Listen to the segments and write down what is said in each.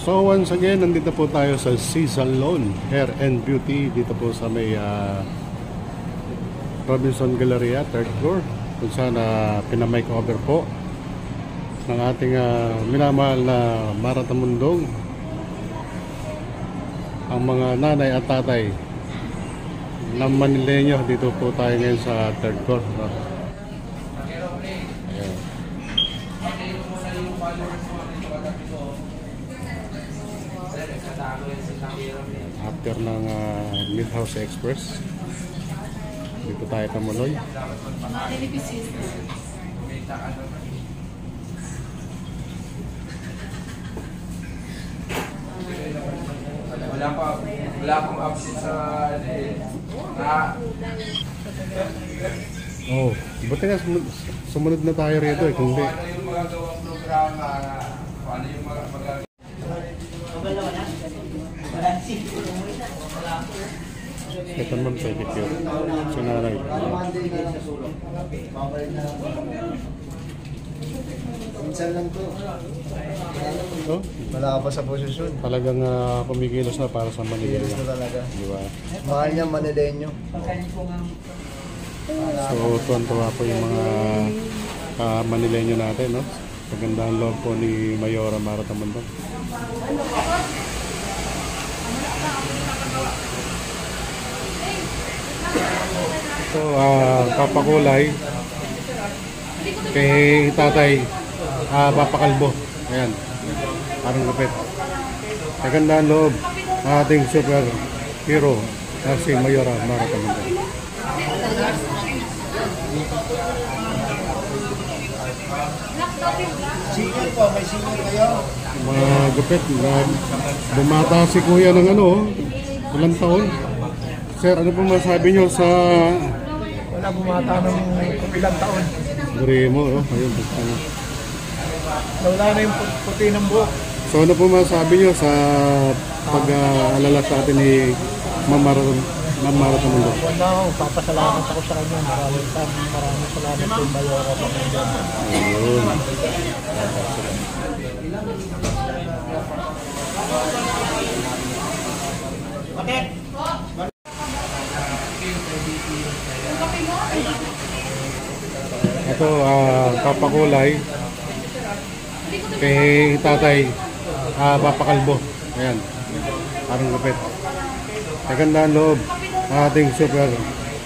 So once again, nandito po tayo sa C Salon Hair and Beauty dito po sa may Robinson Galleria, 3rd floor, kung saan pinamakeover po ng ating minamahal na Mara Tamundong, ang mga nanay at tatay ng Manileño. Dito po tayo ngayon sa 3rd floor, no? After ng Midhouse Express, dito tayo tumuloy. Wala pang update sa Oh, buti nga sumunod na tayo rito eh, kung di. ano yung magagawang programa, ano yung magagawang Ito naman pedicure. Sinanay. Minsan lang to. So, Wala ka pa sa posisyon. talagang kumikilos na para sa Manila. Kilos na talaga. Di ba? Mahal niya Manileño. So, tuwan-tuwa po yung mga Manileño natin, no? Pagandang loob po ni Mayora Mara Tamundong. So, papakulay kay tatay, papakalbo. Ayan, parang gupit. Kagandang loob ating super hero na si Mayora Mara Tamundong. Senior po, may senior kayo. Mga gupit na bumata si kuya ng ilang taon. Sir, ano po masabi nyo sa Wala bumata ng ilang taon. Gremo, no? Ayun, ano. Wala na yung puti ng buhok. So ano po masabi nyo sa pag-alala sa atin ni Mara Tamundong? Wala ako, papasalamat ako sa kanya. Maraming salamat kay Mayora Tamundong. Ayun. Ito, papakulay kay tatay, papakalbo. Ayan, parang gupit. Kagandang loob ating super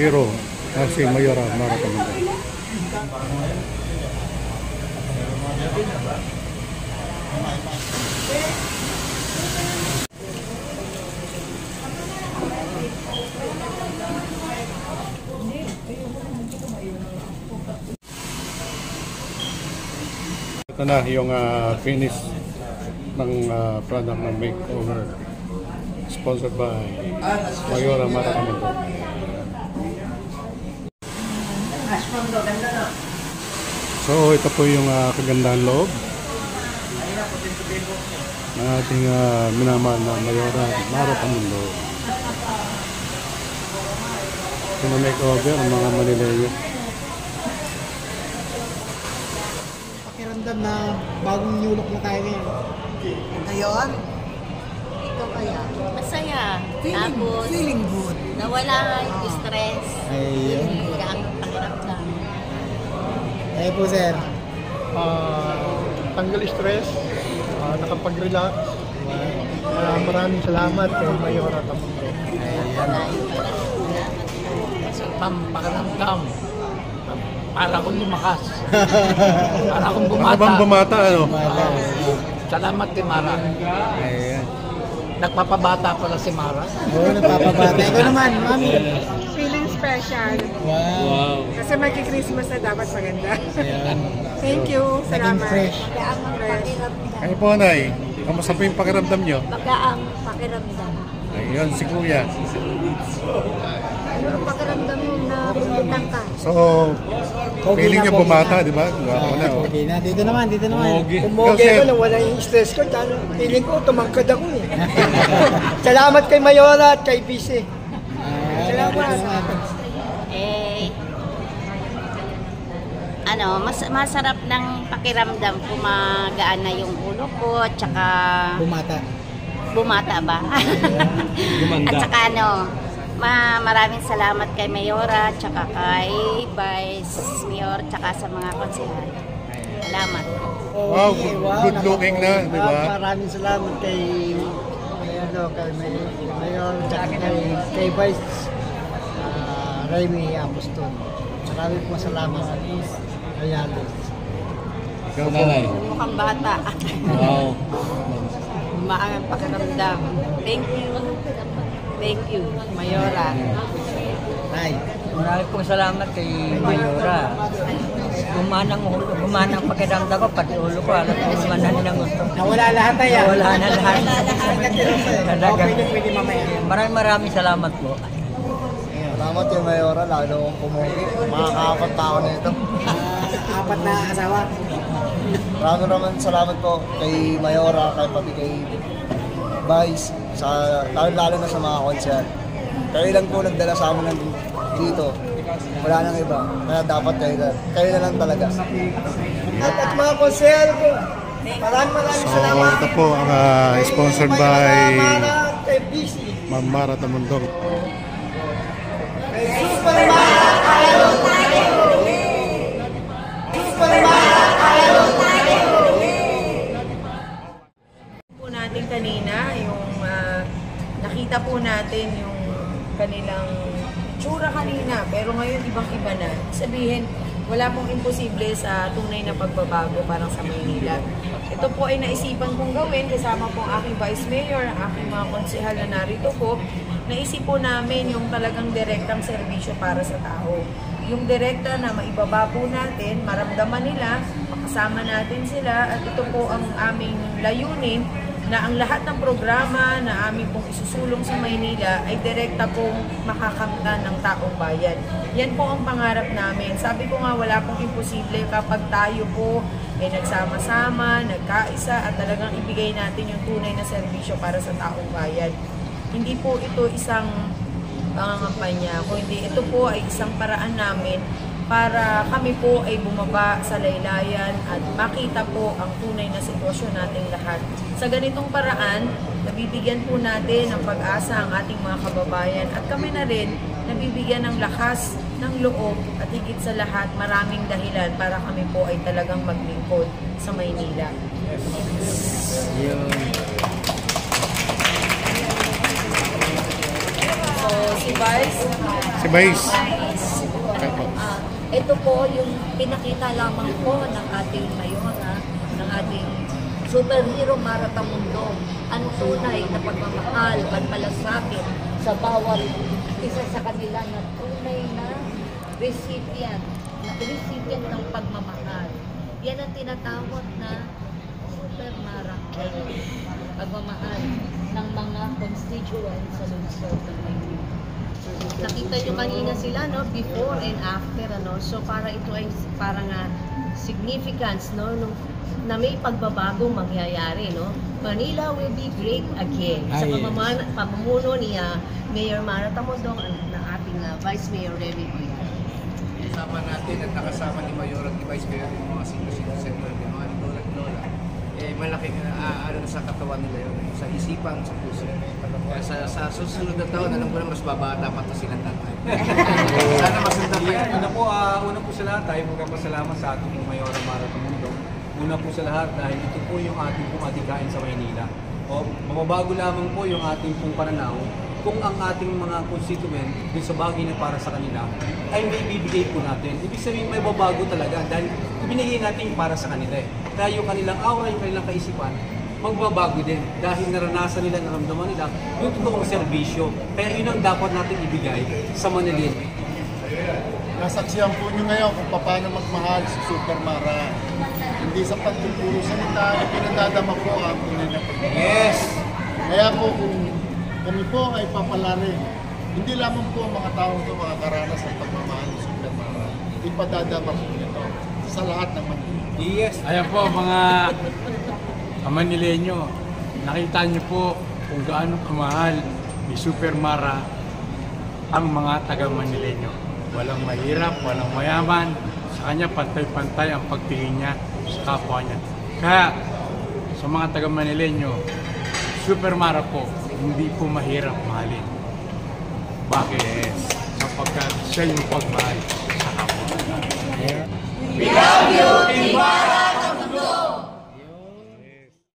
hero na si Mayora Mara Tamundong. Ito na yung finish ng product ng makeover, sponsored by Mayora Mara Tamundong. So ito po yung kagandang loob ng ating minamahal na Mayora Mara Tamundong. Pina-makeover ang mga Manileño. Pakiramdam na bagong nyulok na tayo ngayon. Ngayon, ito kaya, masaya. Tapos, Feeling good. nawala yung stress. Ayun. Ang pakiramdam. Ayun po sir. Tanggal stress. Nakapag-relax. Maraming salamat kay Mayora Tamundong. Wala yung Pakiramdam. Para akong lumakas. Para akong Ano bumata. bang bumata, ano? Salamat kay Mara. Ayun. Nagpapabata pala si Mara. Oo, nagpapabata. Ikaw naman, mami. Feeling special. Wow. Kasi magki-Christmas na dapat maganda. Ayan. Thank you. Naging Salamat. fresh. Bagaang pakiramdam. Kayo po, Nay, kamusta po yung pakiramdam nyo? Bagaang pakiramdam. Ayun, si Kuya. Ano ang pakiramdam mo na bumutang ka? So, feeling nyo bumata, di ba? Gwapo na, oh. Okay na, dito naman. Kumogi Kasi- ko na wala yung stress ko. Feeling ko tumangkad ako eh. Salamat kay Mayora at kay Bise. Salamat. Eh, masarap ng pakiramdam, kumagaan na yung ulo ko, tsaka bumata ba? At saka maraming salamat kay Mayora, tsaka kay Vice Mayor, tsaka sa mga konsehal. Salamat. Wow, good looking na, di ba? Maraming salamat kay Mayor, tsaka kay Vice Remy Apostol. Maraming po salamat sa Ayala. Ikaw, nanay. Mukhang bata. Wow. Maangang pakiramdam. Thank you, Mayora. Marami pong salamat kay Mayora. Gumanang pakiramdam ko, pati ulo ko, alam ko gumanan ng gusto. Nawala lahat na yan. Nawala na lahat. Maraming salamat po. Salamat kay Mayora, lalo akong pumugi. Makakaapat tao na ito. Apat na asawa. Maraming salamat po kay Mayora, kay pati kay Vice, lalo na sa mga konsehal. Kayo lang po nagdala sa amin dito. Wala nang iba. Kaya dapat kayo na lang talaga. At mga konsehal po, maraming So, salamat. ito po ang sponsored by kay BC. Ma'am Mara Tamundong. Super po natin kanina yung nakita po natin yung kanilang itsura kanina, pero ngayon ibang-iba na. Sabihin, wala pong imposible sa tunay na pagbabago parang sa Maynila. Ito po ay naisipan kong gawin kasama po ang aking Vice Mayor, ang aking mga konsehal na narito po. Naisip po namin yung talagang direktang serbisyo para sa tao. Yung direkta na maibaba po natin, maramdaman nila, makasama natin sila, at ito po ang aming layunin na ang lahat ng programa na aming pong isusulong sa Maynila ay direkta pong makakamtan ng taong bayan. Yan po ang pangarap namin. Sabi ko nga, wala pong imposible kapag tayo po ay nagsama-sama, nagkaisa, at talagang ibigay natin yung tunay na serbisyo para sa taong bayan. Hindi po ito isang pangangampanya, kundi ito po ay isang paraan namin para kami po ay bumaba sa laylayan at makita po ang tunay na sitwasyon nating lahat. Sa ganitong paraan, nabibigyan po natin ng pag-asa ang ating mga kababayan at kami na rin nabibigyan ng lakas ng loob at higit sa lahat maraming dahilan para kami po ay talagang maglingkod sa Maynila. So, si Vice. Ito po yung pinakita lamang po ng ating Mayora, ng ating superhero Mara Tamundong, ang tunay na pagmamahal, pagmalasakit sa bawat isa sa kanila na tunay na recipient ng pagmamahal. Yan ang tinatawag na Super Mara, pagmamahal ng mga constituents sa lungsod ng Maynila. Nakita nyo kanina sila, no, before and after, ano, so para ito ay parang significance, no, na may pagbabagong mangyayari, no. Manila will be great again. Sa pamumuno ni Mayor Mara Tamundong na ating Vice Mayor Remy Oyar. Kasama natin at nakasama ni Mayor at ni Vice Mayor yung mga senior citizen, yung mga lola at lola. Malaking sa katawan nila yun, sa isipan, sa puso. Kaya sa susunod na taon, alam ko na mas babata pa ito silang tatay. Sana masundan pa yan. Una po sa lahat, tayo magpapasalamat sa ating Mayor Mara Tamundong. Una po sa lahat dahil ito po yung ating pong adhikain sa Maynila. Mababago lamang po yung ating pong pananaw kung ang ating mga constituent dun sa bagay na para sa kanila ay may bibigay po natin. Ibig sabihin may babago talaga dahil ibinigay natin para sa kanila eh. Kaya yung kanilang aura, yung kanilang kaisipan, magbabago din dahil naranasan nila, naramdaman nila yung totoong serbisyo. Kaya yun ang dapat natin ibigay sa Manilin. Nasaksiyan po nyo ngayon kung paano magmahal si Super Mara. Hindi sa pagtuturo salita, pinagdadama po ang tunay na pagmamahal. Yes! Kaya po kung kami po ay papalari, hindi lamang po ang mga taong ito makakaranas ng pagmamahal ni Super Mara. Ipadadama po nito sa lahat ng Manila. Yes! Ayan po mga Manileño, nakita niyo po kung gaano kamahal ni Super Mara ang mga taga Manileño. Walang mahirap, walang mayaman, sa kanya pantay-pantay ang pagtingin niya sa kapwa niya. Kaya sa mga taga-Manileño, Super Mara po, hindi po mahirap mahalin. Bakit? Sapagkat siya yung pagmahal sa kapwa. We love you!